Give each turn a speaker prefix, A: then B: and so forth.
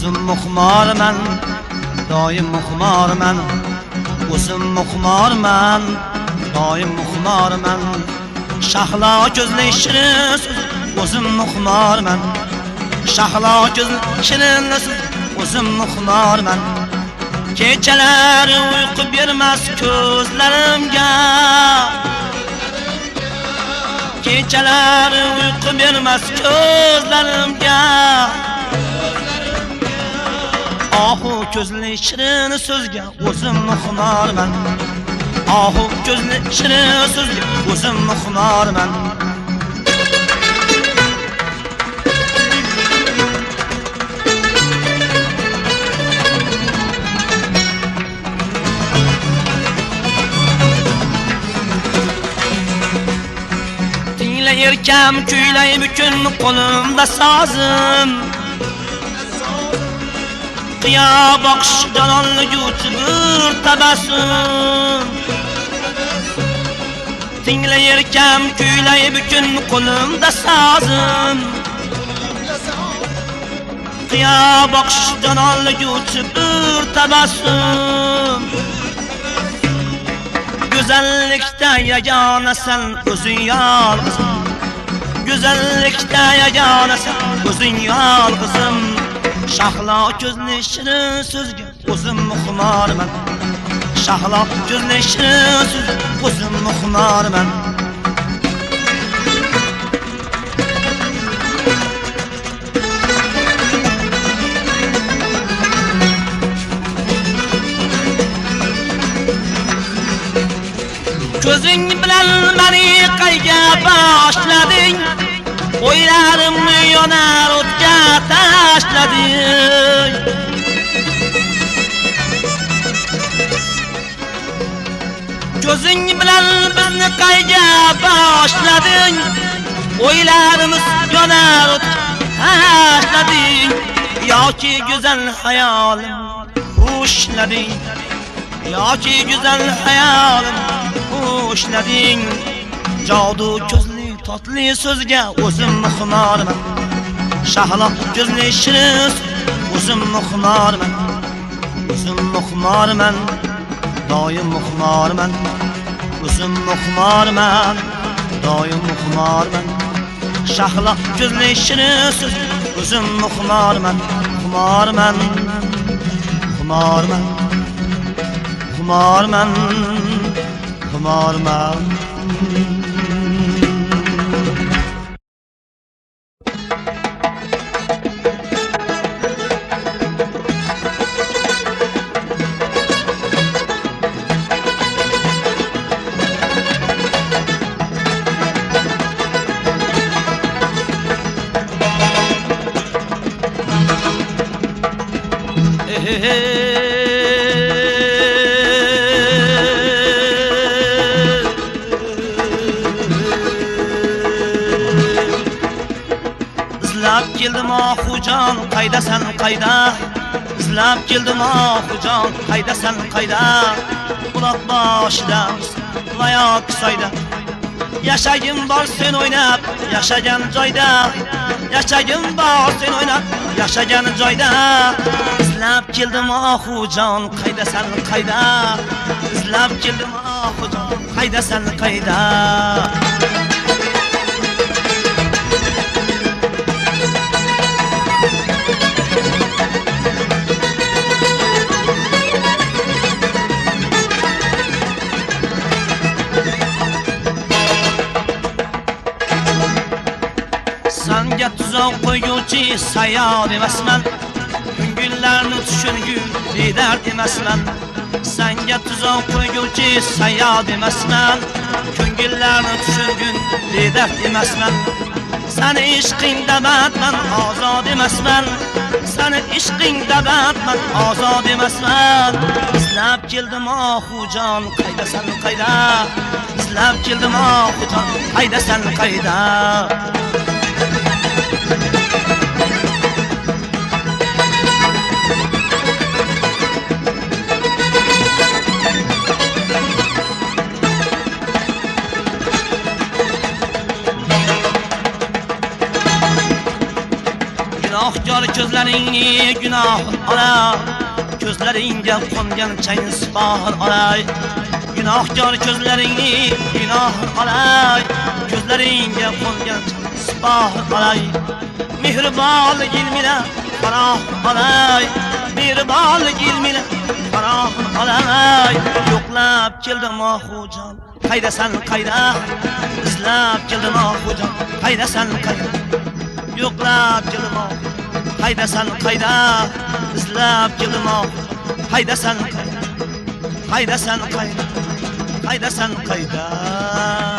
A: o'zim muxmorman, doim muxmorman. O'zim muxmorman, doim muxmorman. Shahlo ko'zli shirin so'z, o'zim muxmorman. Shahlo ko'zli shirin so'z, o'zim muxmorman. Kechalar uyqu bermas ko'zlarimga, kechalar uyqu bermas ko'zlarimga. Ohu ko'zli shirin so'zga o'zim muxmorman. Ohu ko'zli shirin so'zga o'zim muxmorman. Erkam kuylay bukun qo'limda sozim, qiyo boqish jononliguvchi bir tabassum. Tingla erkam kuylay bukun qo'limda sozim, qiyo boqish jononliguvchi bir tabassum. Go'zallikda yagonasan o'zing yolg'izim, go'zallikda yagonasan o'zing yolg'izim. Shahlo ko'zli shirin so'zga o'zim muxmorman. Shahlo ko'zli shirin so'zga o'zim muxmorman. Ko'zing bilan meni qayga boshlading, o'ylarimni yonar o'tga tashlading. Ko'zing bilan bizni qayga boshlading, o'ylarimiz yonar o'tga tashlading. Yoki go'zal hayolim ushlading, yoki go'zal hayolim ushlading. Jodu ko'zli totli so'zga o'zim muxmorman. Shahlo ko'zli shirin o'zim muxmorman. O'zim muxmorman, doim muxmorman. O'zim muxmorman, doim muxmorman. Shahlo ko'zli shirin so'z, o'zim muxmorman. Muxmorman, muxmorman, muxmorman, muxmorman. İzlab keldim oxujon, qaydasan qayda? İzlab keldim oxujon, qaydasan qayda? Quloq boshida va yoq soyda, yashagim bor sen o'ynab, yashagan joyda. Yashagim bor sen o'ynab, yashagan joyda. İzlab keldim oxujon, qaydasan qayda? İzlab keldim oxujon, qaydasan qayda? Senga tuzoq qo'yuvchi sayoz emasman, ko'ngillarni tushungu dard emasman. Senga tuzoq qo'yuvchi sayoz emasman, ko'ngillarni tushungun dard emasman. Seni ishqingda batman, ozod emasman. Seni ishqingda batman, ozod emasman. İzlab keldim oxujon, qaydasan qayda? İzlab keldim oxujon, qaydasan qayda? Günahkar gözlerini günah alay, gözleringe kongan çayın sipahır alay. Günahkar gözlerini günah alay, gözleringe kongan çayın sipahır alay. Mihrbal ilmine farah alay, mihrbal ilmine farah alay. Yoklab keldim ahucan, kayda sen kayda, izlab keldim ahucan, kayda sen kayda. Yoklab keldim ahucan, kayda sen kayda, izlab keldim ahucan, kayda sen kayda, kayda sen kayda, kayda sen kayda.